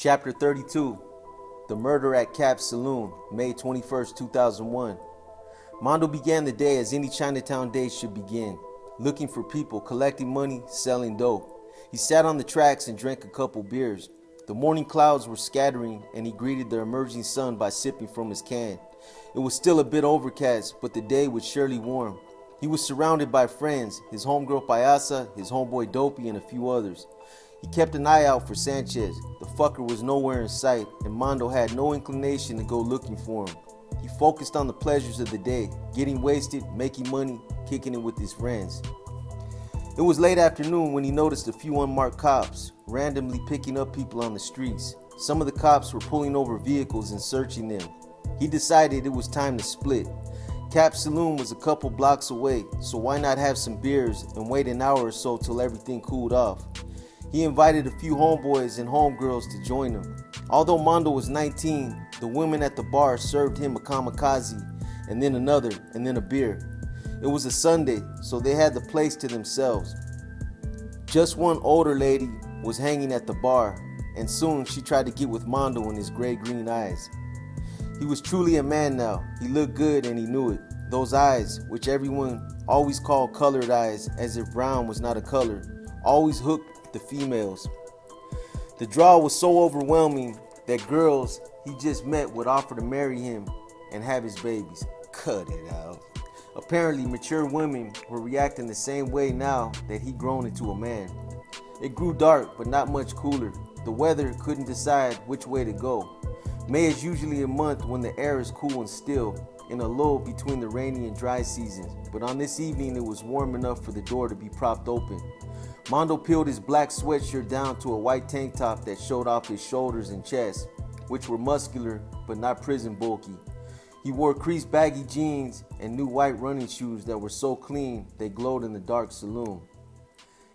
Chapter 32, The Murder at Capp's Saloon, May 21st, 2001. Mondo began the day as any Chinatown day should begin, looking for people, collecting money, selling dope. He sat on the tracks and drank a couple beers. The morning clouds were scattering and he greeted the emerging sun by sipping from his can. It was still a bit overcast, but the day was surely warm. He was surrounded by friends, his homegirl Payasa, his homeboy Dopey, and a few others. He kept an eye out for Sanchez. The fucker was nowhere in sight, and Mondo had no inclination to go looking for him. He focused on the pleasures of the day, getting wasted, making money, kicking it with his friends. It was late afternoon when he noticed a few unmarked cops randomly picking up people on the streets. Some of the cops were pulling over vehicles and searching them. He decided it was time to split. Capp's Saloon was a couple blocks away, so why not have some beers and wait an hour or so till everything cooled off? He invited a few homeboys and homegirls to join him. Although Mondo was 19, the women at the bar served him a kamikaze, and then another, and then a beer. It was a Sunday, so they had the place to themselves. Just one older lady was hanging at the bar, and soon she tried to get with Mondo in his gray-green eyes. He was truly a man now. He looked good and he knew it. Those eyes, which everyone always called colored eyes as if brown was not a color, always hooked the females. The draw was so overwhelming that girls he just met would offer to marry him and have his babies. Cut it out. Apparently, mature women were reacting the same way now that he'd grown into a man. It grew dark, but not much cooler. The weather couldn't decide which way to go. May is usually a month when the air is cool and still, in a lull between the rainy and dry seasons, but on this evening it was warm enough for the door to be propped open. Mondo peeled his black sweatshirt down to a white tank top that showed off his shoulders and chest, which were muscular but not prison bulky. He wore creased baggy jeans and new white running shoes that were so clean they glowed in the dark saloon.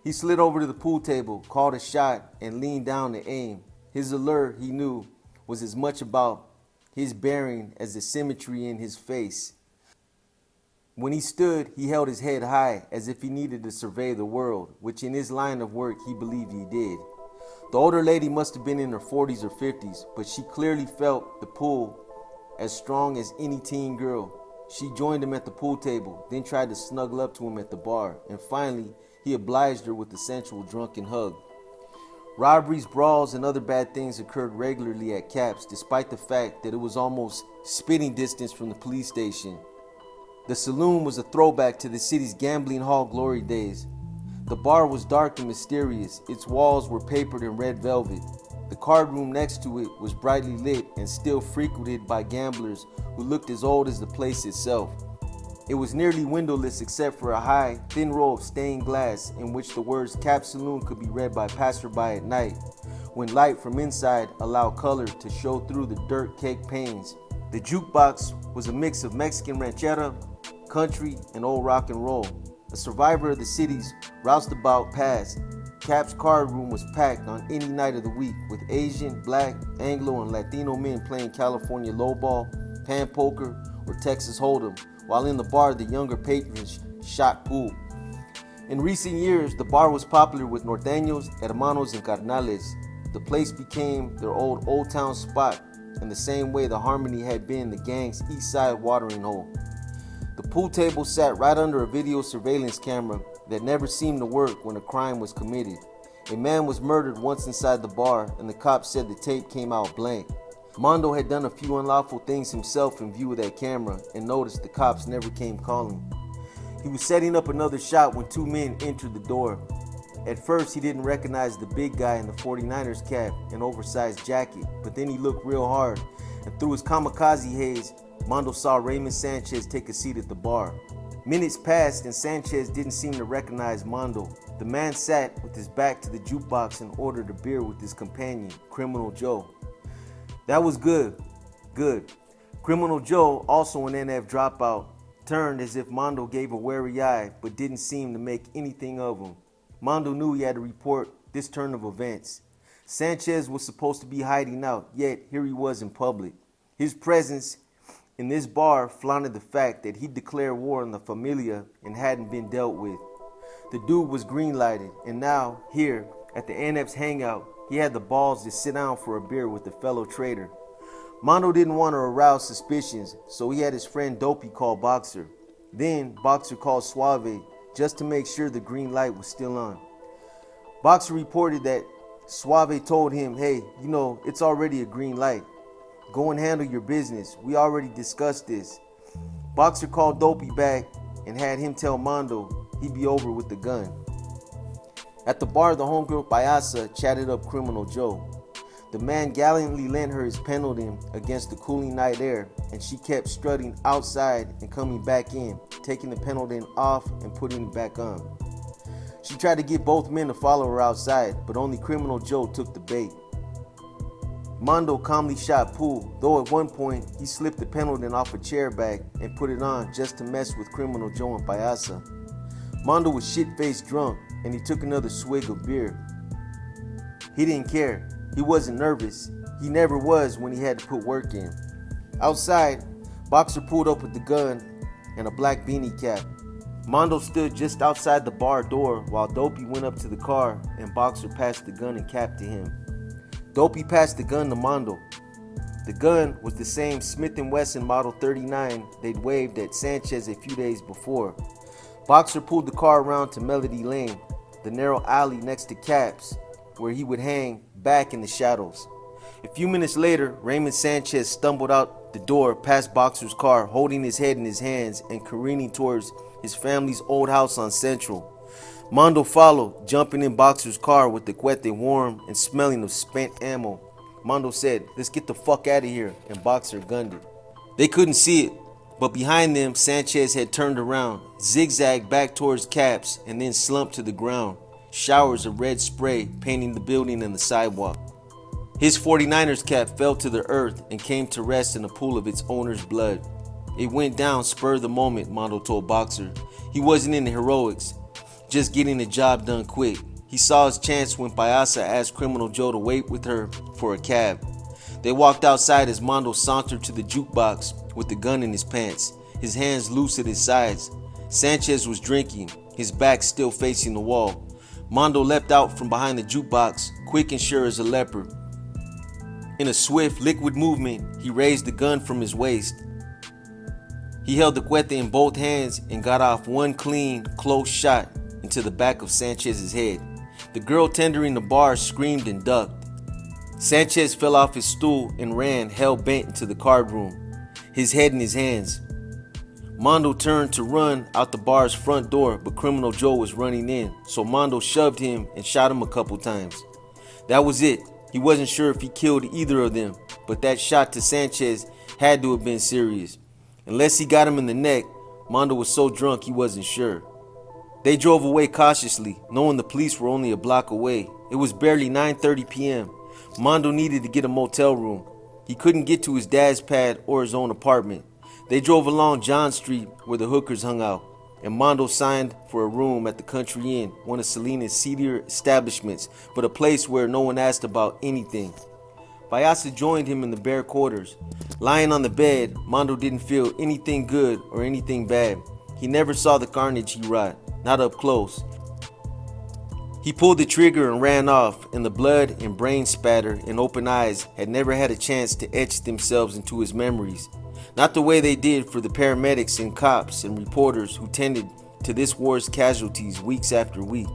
He slid over to the pool table, called a shot, and leaned down to aim. His allure, he knew, was as much about his bearing as the symmetry in his face. When he stood, he held his head high as if he needed to survey the world, which in his line of work he believed he did. The older lady must have been in her 40s or 50s, but she clearly felt the pull as strong as any teen girl. She joined him at the pool table, then tried to snuggle up to him at the bar, and finally he obliged her with a sensual drunken hug. Robberies, brawls, and other bad things occurred regularly at Capp's, despite the fact that it was almost spitting distance from the police station. The saloon was a throwback to the city's gambling hall glory days. The bar was dark and mysterious. Its walls were papered in red velvet. The card room next to it was brightly lit and still frequented by gamblers who looked as old as the place itself. It was nearly windowless except for a high, thin row of stained glass in which the words Capp's Saloon could be read by passerby at night, when light from inside allowed color to show through the dirt-caked panes. The jukebox was a mix of Mexican ranchera, country, and old rock and roll. A survivor of the city's roustabout past, Capp's card room was packed on any night of the week with Asian, Black, Anglo, and Latino men playing California lowball, pan poker, or Texas Hold'em, while in the bar the younger patrons shot pool. In recent years, the bar was popular with norteños, hermanos, and carnales. The place became their old town spot, in the same way the Harmony had been the gang's east side watering hole. The pool table sat right under a video surveillance camera that never seemed to work when a crime was committed. A man was murdered once inside the bar, and the cops said the tape came out blank. Mondo had done a few unlawful things himself in view of that camera and noticed the cops never came calling. He was setting up another shot when two men entered the door. At first, he didn't recognize the big guy in the 49ers cap and oversized jacket, but then he looked real hard, and through his kamikaze haze, Mondo saw Raymond Sanchez take a seat at the bar. Minutes passed and Sanchez didn't seem to recognize Mondo. The man sat with his back to the jukebox and ordered a beer with his companion, Criminal Joe. That was good. Criminal Joe, also an NF dropout, turned as if Mondo gave a wary eye but didn't seem to make anything of him. Mondo knew he had to report this turn of events. Sanchez was supposed to be hiding out, yet here he was in public. His presence in this bar flaunted the fact that he declared war on the Familia and hadn't been dealt with. The dude was green-lighted, and now, here, at the NF's hangout, he had the balls to sit down for a beer with a fellow trader. Mondo didn't want to arouse suspicions, so he had his friend Dopey call Boxer. Then Boxer called Suave just to make sure the green light was still on. Boxer reported that Suave told him, "Hey, it's already a green light. Go and handle your business. We already discussed this." Boxer called Dopey back and had him tell Mondo he'd be over with the gun. At the bar, the homegirl Payasa chatted up Criminal Joe. The man gallantly lent her his pendleton against the cooling night air, and she kept strutting outside and coming back in, taking the pendleton off and putting it back on. She tried to get both men to follow her outside, but only Criminal Joe took the bait. Mondo calmly shot pool, though at one point he slipped the pendleton off a chair back and put it on just to mess with Criminal Joe and Payasa. Mondo was shit-faced drunk, and he took another swig of beer. He didn't care. He wasn't nervous. He never was when he had to put work in. Outside, Boxer pulled up with the gun and a black beanie cap. Mondo stood just outside the bar door while Dopey went up to the car and Boxer passed the gun and cap to him. Dopey passed the gun to Mondo. The gun was the same Smith & Wesson Model 39 they'd waved at Sanchez a few days before. Boxer pulled the car around to Melody Lane, the narrow alley next to Cap's, where he would hang back in the shadows. A few minutes later, Raymond Sanchez stumbled out the door past Boxer's car, holding his head in his hands and careening towards his family's old house on Central. Mondo followed, jumping in Boxer's car with the cuete warm and smelling of spent ammo. Mondo said, "Let's get the fuck out of here," and Boxer gunned it. They couldn't see it, but behind them, Sanchez had turned around, zigzagged back towards Caps, and then slumped to the ground, showers of red spray painting the building and the sidewalk. His 49ers cap fell to the earth and came to rest in a pool of its owner's blood. It went down spur of the moment, Mondo told Boxer. He wasn't in the heroics, just getting the job done quick. He saw his chance when Payasa asked Criminal Joe to wait with her for a cab. They walked outside as Mondo sauntered to the jukebox with the gun in his pants, his hands loose at his sides. Sanchez was drinking, his back still facing the wall. Mondo leapt out from behind the jukebox, quick and sure as a leopard. In a swift, liquid movement, he raised the gun from his waist. He held the cuete in both hands and got off one clean, close shot into the back of Sanchez's head. The girl tendering the bar screamed and ducked. Sanchez fell off his stool and ran hell-bent into the card room, his head in his hands. Mondo turned to run out the bar's front door, but Criminal Joe was running in, so Mondo shoved him and shot him a couple times. That was it. He wasn't sure if he killed either of them, but that shot to Sanchez had to have been serious. Unless he got him in the neck, Mondo was so drunk he wasn't sure. They drove away cautiously, knowing the police were only a block away. It was barely 9:30 p.m. Mondo needed to get a motel room. He couldn't get to his dad's pad or his own apartment. They drove along John Street where the hookers hung out, and Mondo signed for a room at the Country Inn, one of Selena's seedier establishments, but a place where no one asked about anything. Payasa joined him in the bare quarters. Lying on the bed, Mondo didn't feel anything good or anything bad. He never saw the carnage he wrought, not up close. He pulled the trigger and ran off, and the blood and brain spatter and open eyes had never had a chance to etch themselves into his memories. Not the way they did for the paramedics and cops and reporters who tended to this war's casualties weeks after week.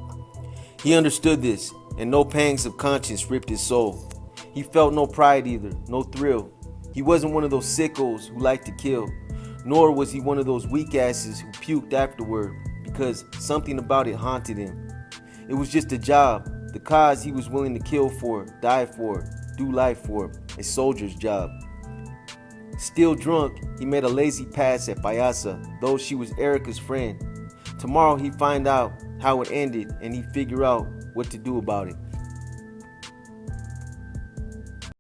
He understood this, and no pangs of conscience ripped his soul. He felt no pride either, no thrill. He wasn't one of those sickos who like to kill, nor was he one of those weak asses who puked afterward because something about it haunted him. It was just a job, the cause he was willing to kill for, die for, do life for, a soldier's job. Still drunk, he made a lazy pass at Payasa, though she was Erica's friend. Tomorrow he'd find out how it ended and he'd figure out what to do about it.